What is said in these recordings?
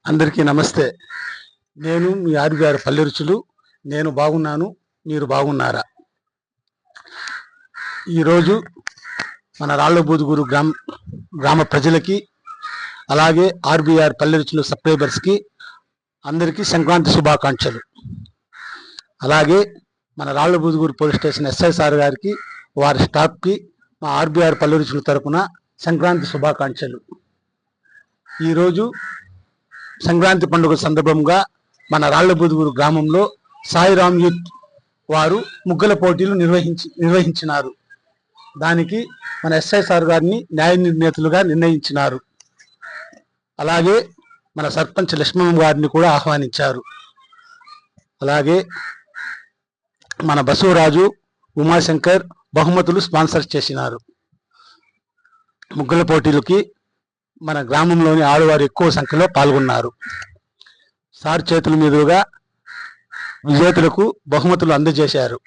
అందరికీ నమస్తే. నేను మీ ఆర్బీఆర్ పల్లె రుచులు. నేను బాగున్నాను, మీరు బాగున్నారా? ఈరోజు మన రాళ్లబూదుగూరు గ్రామ ప్రజలకి, అలాగే ఆర్బీఆర్ పల్లె రుచులు సబ్స్క్రైబర్స్కి అందరికీ సంక్రాంతి శుభాకాంక్షలు. అలాగే మన రాళ్లబూదుగూరు పోలీస్ స్టేషన్ ఎస్ఐ సార్ గారికి, వారి స్టాఫ్కి మా ఆర్బీఆర్ పల్లె రుచుల తరపున సంక్రాంతి శుభాకాంక్షలు. ఈరోజు సంక్రాంతి పండుగ సందర్భంగా మన రాళ్లబూదుగూరు గ్రామంలో సాయిరామ్ యూత్ వారు ముగ్గుల పోటీలు నిర్వహించినారు. దానికి మన ఎస్ఐ సార్ గారిని న్యాయ నిర్ణేతలుగా నిర్ణయించినారు. అలాగే మన సర్పంచ్ లక్ష్మణ్ గారిని కూడా ఆహ్వానించారు. అలాగే మన బసవరాజు, ఉమాశంకర్ బహుమతులు స్పాన్సర్ చేసినారు. ముగ్గుల పోటీలకి మన గ్రామంలోని ఆడవారు ఎక్కువ సంఖ్యలో పాల్గొన్నారు. సార్ చేతుల మీదుగా విజేతలకు బహుమతులు అందజేశారు.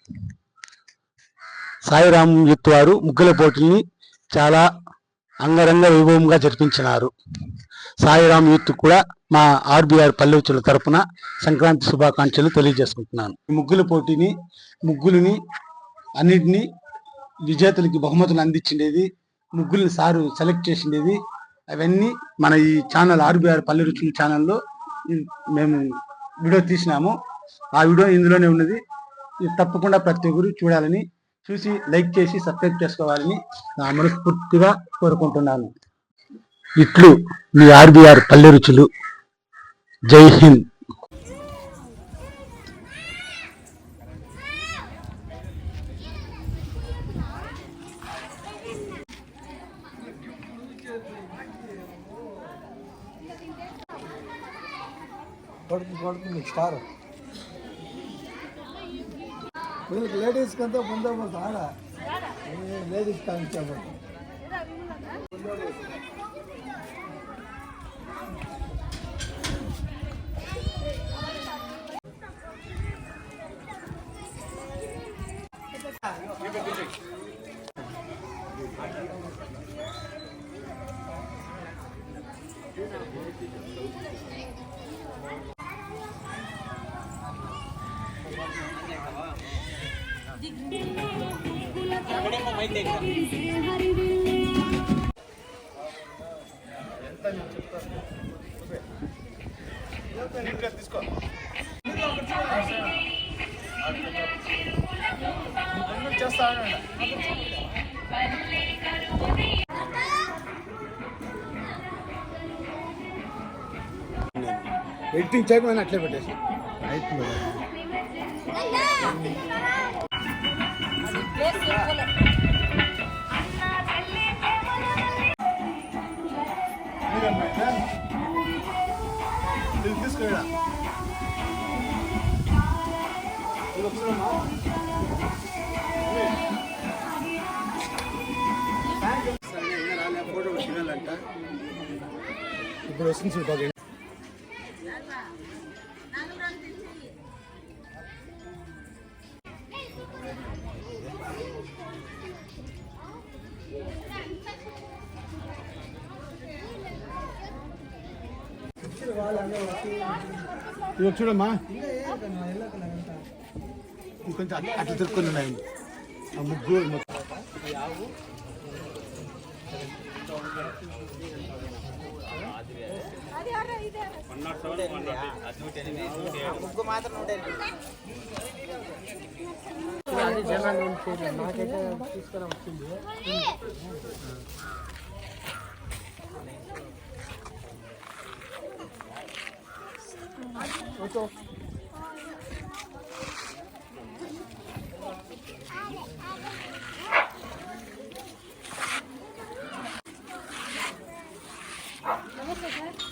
సాయిరామ్ యూత్ వారు ముగ్గుల పోటీని చాలా అంగరంగ వైభవంగా జరిపించినారు. సాయిరామ్ యూత్ కూడా మా ఆర్బీఆర్ పల్లె రుచుల తరపున సంక్రాంతి శుభాకాంక్షలు తెలియజేసుకుంటున్నాను. ముగ్గుల పోటీని అన్నిటినీ విజేతలకి బహుమతులు అందించిండేది, ముగ్గుల్ని సారు సెలెక్ట్ చేసిండేది, అవన్నీ మన ఈ ఛానల్ ఆర్బీఆర్ పల్లె రుచుల ఛానల్లో మేము వీడియో తీసినాము. ఆ వీడియో ఇందులోనే ఉన్నది. ఇది తప్పకుండా ప్రతి ఒక్కరు చూడాలని, చూసి లైక్ చేసి సబ్స్క్రైబ్ చేసుకోవాలని నా మనస్ఫూర్తిగా కోరుకుంటున్నాను. ఇట్లు మీ ఆర్బీఆర్ పల్లె రుచులు. జై హింద్. పడుతుంది స్టార్ వీళ్ళకి లేడీస్కి అంతా బందోబస్తు ఆడ లేడీస్ కానిచ్చాబట్టి తీసుకో చేస్తా ఎడిటింగ్ చేయకపోయినా అట్లే పెట్టేసి తీసుకురా ఫోటో తినాలంట. ఇప్పుడు వస్తుంది చూడాలి. ఇవి చూడమ్మా, కొంచెం అట్లా తిరుక్కొని ఉన్నాయి ఆ ముగ్గురు. ముగ్గు మాత్రం నాకైతే తీసుకురా వచ్చింది.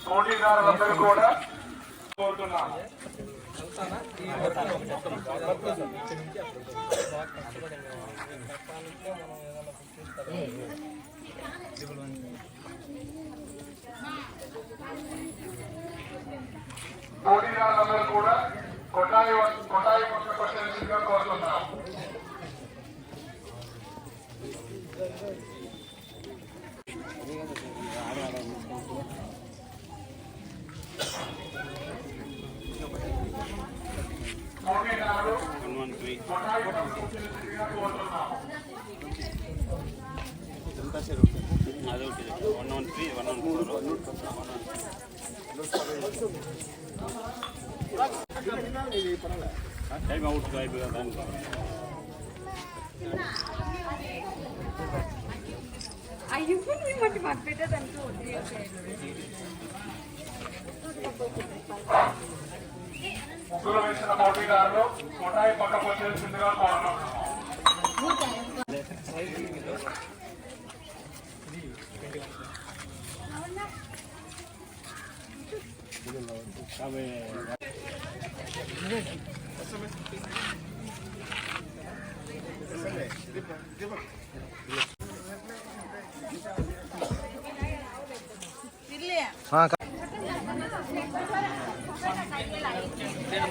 పోటీదారులందరూ కూడా కోరుతున్నాను. పోటీదారులందరూ కూడా కొట్టాయి పట్ల కోరుతున్నాం. Thank you. పోటీదారులు కొటాయి కోరుతున్నాం. ముగ్గులు వేసిన పోటీదారులు కొటాయి పక్కకు వచ్చేసిందిగా కోరుతున్నాం.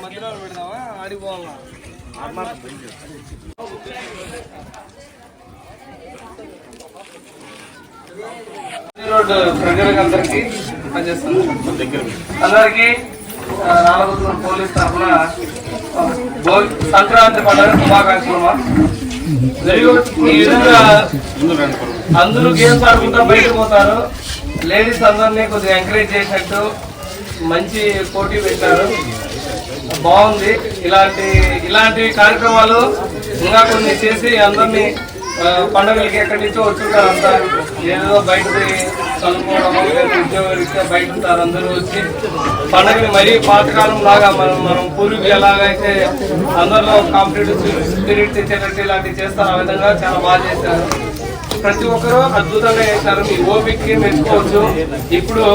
మధ్యలో పెడదామా ఆడిపోవాలా రోడ్డు ప్రజలందరికీ పనిచేస్తాను అందరికీ రామగుండం పోలీస్ తరఫున సంక్రాంతి పండుగ శుభాకాంక్షలు. ఈ విధంగా అందరూ గేమ్స్ ఆడుకుంటూ బయటకు పోతారు. లేడీస్ అందరినీ కొద్దిగా ఎంకరేజ్ చేసినట్టు మంచి పోటీ పెట్టారు, బాగుంది. ఇలాంటి కార్యక్రమాలు ఇంకా కొన్ని చేసి అందరినీ పండుగలకి ఎక్కడి నుంచో వచ్చుంటారు. అంతా ఏదో బయటకి చదువుకోవడం ఉద్యోగరీత్యా బయట ఉంటారు. అందరూ వచ్చి పండుగని మరీ పాతకాలం లాగా మనం పూర్వీకులు ఎలాగైతే అందరిలో కాంపిటేటివ్ స్పిరిట్ తెచ్చేటట్టు ఇలాంటివి చేస్తారు. ఆ విధంగా చాలా బాగా చేశారు. ప్రతి ఒక్కరూ అద్భుతంగా చేశారు. మీ ఓపికకి మెచ్చుకోవచ్చు. ఇప్పుడు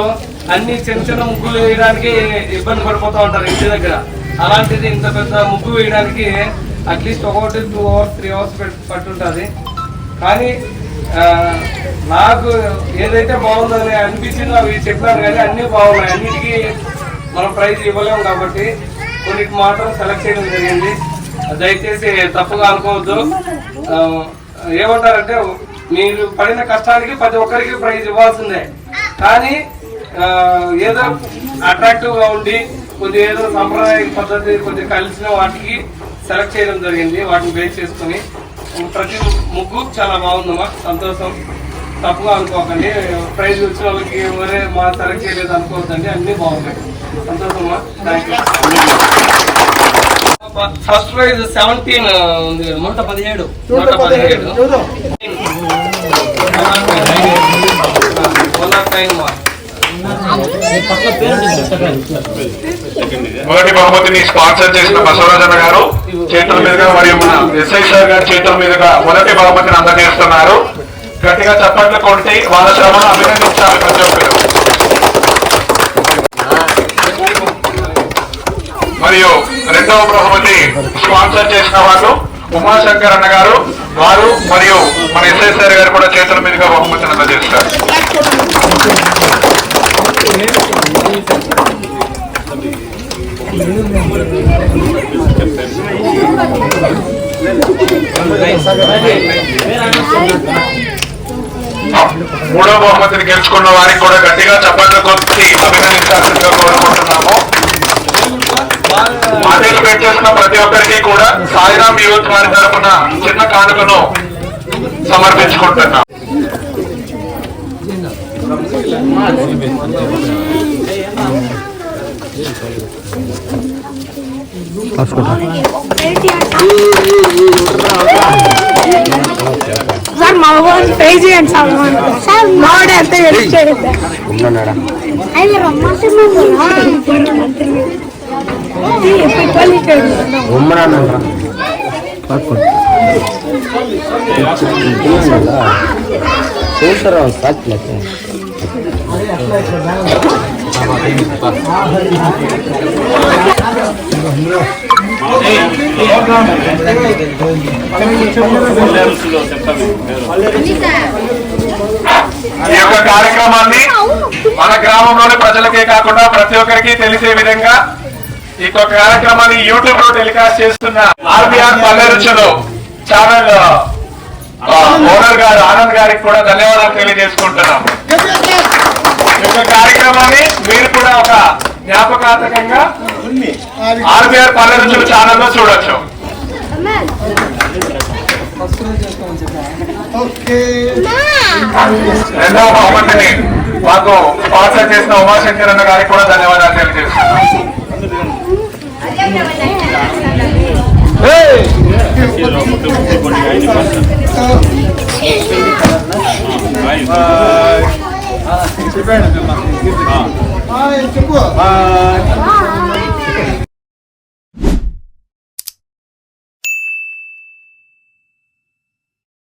అన్ని చిన్న చిన్న ముగ్గులు వేయడానికి ఇబ్బంది పడిపోతూ ఉంటారు ఇంటి దగ్గర. అలాంటిది ఇంత పెద్ద ముగ్గు వేయడానికి అట్లీస్ట్ 1 2 hours 3 hours పట్టుంటుంది. కానీ నాకు ఏదైతే బాగుందని అనిపించిందో అవి చెప్పాను, కానీ అన్నీ బాగున్నాయి. అన్నిటికీ మనం ప్రైజ్ ఇవ్వలేము కాబట్టి కొన్నిటి మాత్రం సెలెక్ట్ చేయడం జరిగింది. దయచేసి తప్పుగా అనుకోవద్దు. ఏమంటారంటే మీరు పడిన కష్టానికి ప్రతి ఒక్కరికి ప్రైజ్ ఇవ్వాల్సిందే. కానీ ఏదో అట్రాక్టివ్ గా ఉండి కొద్దిగా ఏదో సంప్రదాయ పద్ధతి కొద్దిగా కలిసిన వాటికి సెలెక్ట్ చేయడం జరిగింది. వాటిని బేస్ చేసుకుని ప్రతి ముగ్గు చాలా బాగుందమ్మా, సంతోషం. తప్పుగా అనుకోకండి. ప్రైజ్ వచ్చిన వాళ్ళకి ఎవరే మా సెలెక్ట్ చేయలేదు అనుకోవద్దండి. అన్ని బాగున్నాయి. సంతోషమ్మా, థ్యాంక్ యూ. ఫస్ట్ ప్రైజ్ 17 ఉంది, 117. మొదటి బహుమతిని స్పాన్సర్ చేసిన బసవరాజన్న గారు చేతుల మీదుగా మరియు మన ఎస్ఐ సార్ గారి చేతుల మీదుగా మొదటి బహుమతిని అందజేస్తున్నారు. గట్టిగా చప్పట్లు కొట్టి వాళ్ళ శ్రమను అభినందించాలి ప్రతి ఒక్కరు. మరియు రెండవ బహుమతి స్పాన్సర్ చేసిన వాళ్ళు ఉమాశంకర్ అన్న గారు, వారు మరియు మన ఎస్ఐ సార్ గారు కూడా చేతుల మీదుగా బహుమతిని అందజేస్తారు. మూడో బహుమతిని గెలుచుకున్న వారికి కూడా గట్టిగా చప్పట్లు కొట్టి అభినందించాల్సిందిగా కోరుకుంటున్నాము. పార్టిసిపేట్ చేసిన ప్రతి ఒక్కరికి కూడా సాయిరామ్ యూత్ వారి తరఫున చిన్న కానుకను సమర్పించుకుంటున్నాం. సార్ మా వాళ్ళు పే చేయండి సార్. సార్ మావాడే అంతే చేయండి. ఈ యొక్క కార్యక్రమాన్ని మన గ్రామంలోని ప్రజలకే కాకుండా ప్రతి ఒక్కరికి తెలిసే విధంగా ఈ యొక్క కార్యక్రమాన్ని యూట్యూబ్ లో టెలికాస్ట్ చేస్తున్న ఆర్బిఆర్ పల్లెరుచులు ఛానల్ ఓనర్ గారు ఆనంద్ గారికి కూడా ధన్యవాదాలు తెలియజేసుకుంటున్నాం. ఈ యొక్క కార్యక్రమాన్ని మీరు కూడా ఒక జ్ఞాపకార్థకంగా ఆర్బిఆర్ పల్లె రుచులు ఛానల్లో చూడొచ్చు. ఓకే. రెండవ బహుమతిని మాకు స్పాన్సర్ చేసిన ఉమాశంకర్ అన్న గారికి కూడా ధన్యవాదాలు తెలియజేస్తున్నాం. చెప్పు.